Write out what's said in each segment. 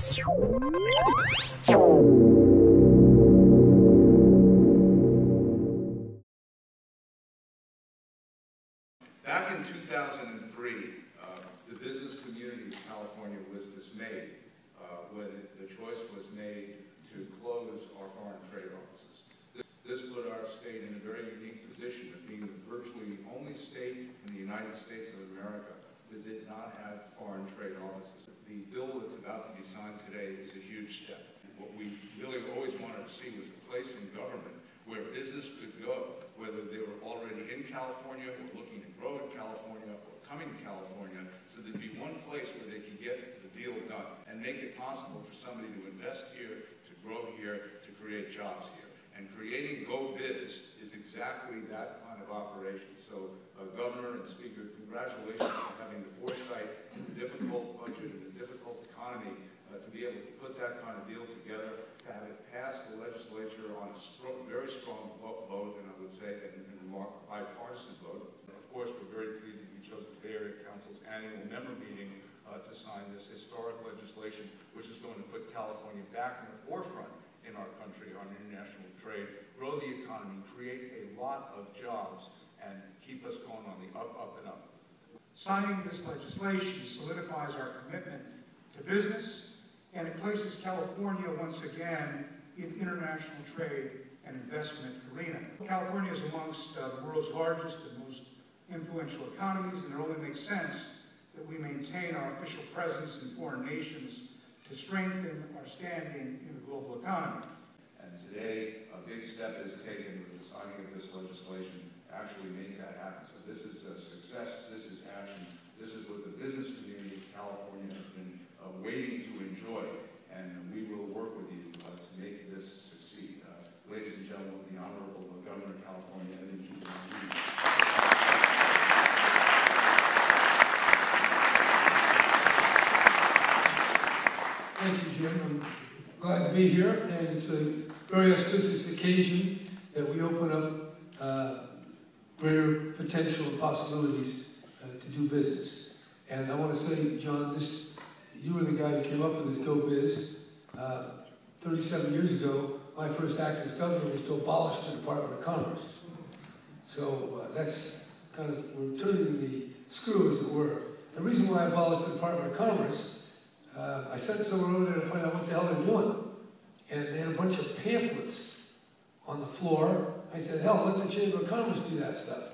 Back in 2003, the business community of California was dismayed when the choice was made to close our foreign trade offices. This put our state in a very unique position of being the virtually only state in the United States of America that did not have foreign trade offices. The bill that's about to be signed today is a huge step. What we really always wanted to see was a place in government where business could go, whether they were already in California or looking to grow in California or coming to California, so there'd be one place where they could get the deal done and make it possible for somebody to invest here, to grow here, to create jobs here. And creating Go Biz is exactly that kind of operation. So, Governor and Speaker, congratulations on having the foresight in a difficult budget and a difficult economy to be able to put that kind of deal together, to have it pass the legislature on a very strong vote, and I would say a bipartisan vote. And of course, we're very pleased that you chose the Bay Area Council's annual member meeting to sign this historic legislation, which is going to put California back in the forefront in our country on international trade, grow the economy, create a lot of jobs, and keep us going on the up and up. Signing this legislation solidifies our commitment to business, and it places California once again in international trade and investment arena. California is amongst the world's largest and most influential economies, and it only makes sense that we maintain our official presence in foreign nations to strengthen our standing in the global economy. And today, a big step is taken with the signing of this legislation to actually make that happen. So this is a success, this is action, this is what the business community of California has been waiting to enjoy, and we will work with you to make this succeed. Ladies and gentlemen, the Honorable Governor of California, and the Thank you, Jim. I'm glad to be here, and it's a very auspicious occasion that we open up greater potential and possibilities to do business. And I want to say, John, you were the guy that came up with this Go Biz. 37 years ago, my first act as governor was to abolish the Department of Commerce. So that's kind of, we're turning the screw, as it were. The reason why I abolished the Department of Commerce, I sent someone over there to find out what the hell they're doing. And they had a bunch of pamphlets on the floor. I said, hell, let the Chamber of Commerce do that stuff.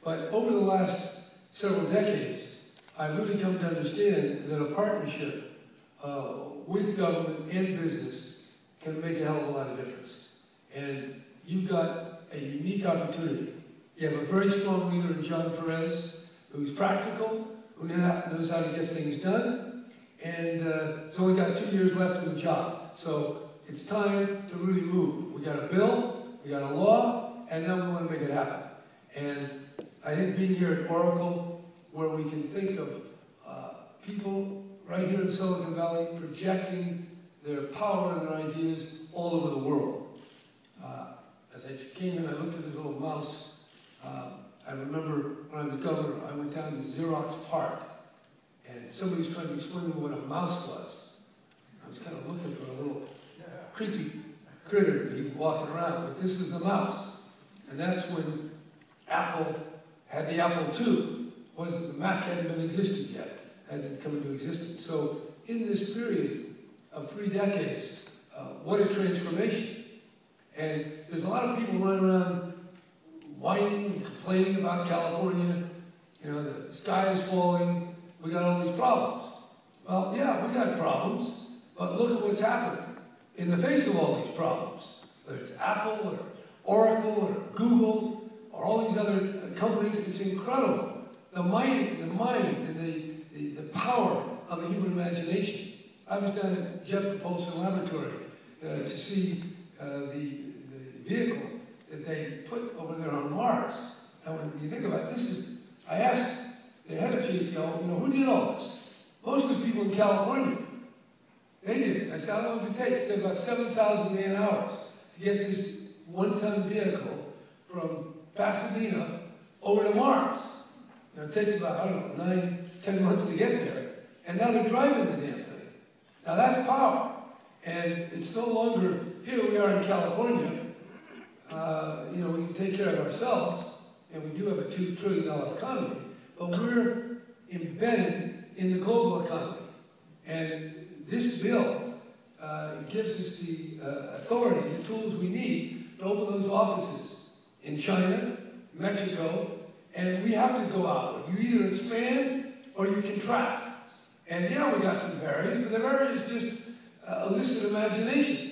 But over the last several decades, I've really come to understand that a partnership with government and business can make a hell of a lot of difference. And you've got a unique opportunity. You have a very strong leader in John Perez, who's practical, who knows how to get things done, and he's only got 2 years left in the job. So it's time to really move. We got a bill, we got a law, and now we want to make it happen. And I think being here at Oracle, where we can think of people right here in Silicon Valley projecting their power and their ideas all over the world. As I came in, I looked at this little mouse. I remember when I was governor, I went down to Xerox Park, and somebody was trying to explain to me what a mouse was. I was kind of looking for a little creepy critter to be walking around, but this was the mouse. And that's when Apple had the Apple II. The Mac hadn't been existed yet, hadn't come into existence. So in this period of 3 decades, what a transformation. And there's a lot of people running around whining and complaining about California. You know, the sky is falling, we got all these problems. Well, yeah, we got problems, but look at what's happening in the face of all these problems. Whether it's Apple or Oracle or Google or all these other companies, it's incredible. The mind and the power of the human imagination. I was down at Jet Propulsion Laboratory to see the vehicle that they put over there on Mars. And when you think about it, I asked the head of JPL, who did all this? Most of the people in California. They did it. I said, how long did it take? He said about 7,000 man-hours to get this one-ton vehicle from Pasadena over to Mars. It takes about, 9, 10 months to get there. And now they're driving the damn thing. Now that's power. And it's no longer, here we are in California, you know, we can take care of ourselves, and we do have a $2 trillion economy, but we're embedded in the global economy. And this bill gives us the authority, the tools we need to open those offices in China, Mexico, and we have to go out. You either expand or you contract. And yeah, we got some barriers, but the barrier is just illicit imagination.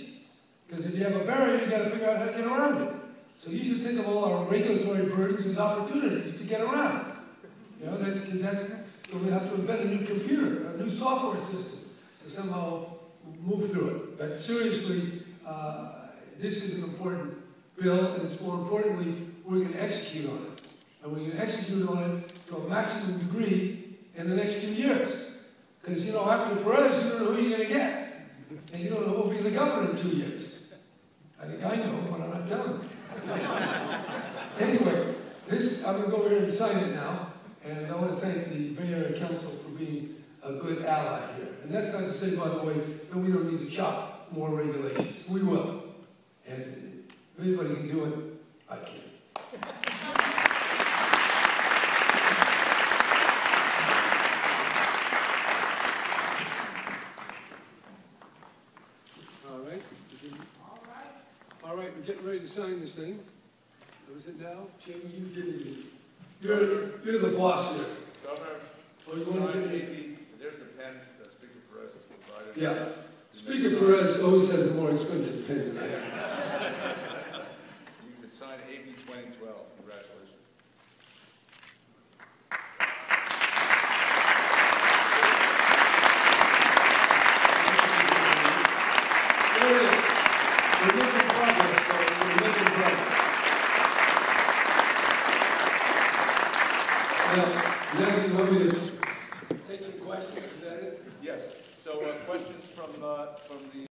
Because if you have a barrier, you got to figure out how to get around it. So you should think of all our regulatory burdens as opportunities to get around. You know, so we have to invent a new computer, a new software system to somehow move through it. But seriously, this is an important bill, and it's more importantly, we're going to execute on it. And we're going to execute on it to a maximum degree in the next 2 years. Because, you know, after Perez, you don't know who you're going to get. And you don't know who will be the governor in 2 years. I think I know, but I'm not telling you. Anyway, I'm going to go over here and sign it now. And I want to thank the Bay Area Council for being a good ally here. And that's not to say, by the way, that we don't need to chop more regulations. We will. And if anybody can do it, I can. All right, we're getting ready to sign this thing. What is it now? Jamie, you did it. You're the boss here. Governor, Oh, you want to get it? there's the pen that Speaker Perez has provided. Yeah. Speaker Perez always has a more expensive pen than I have. You can sign AB 2012. Congratulations. There it is. We're making progress, folks. We're making progress. Now, you want me to take some questions? Is that it? Yes. So questions from the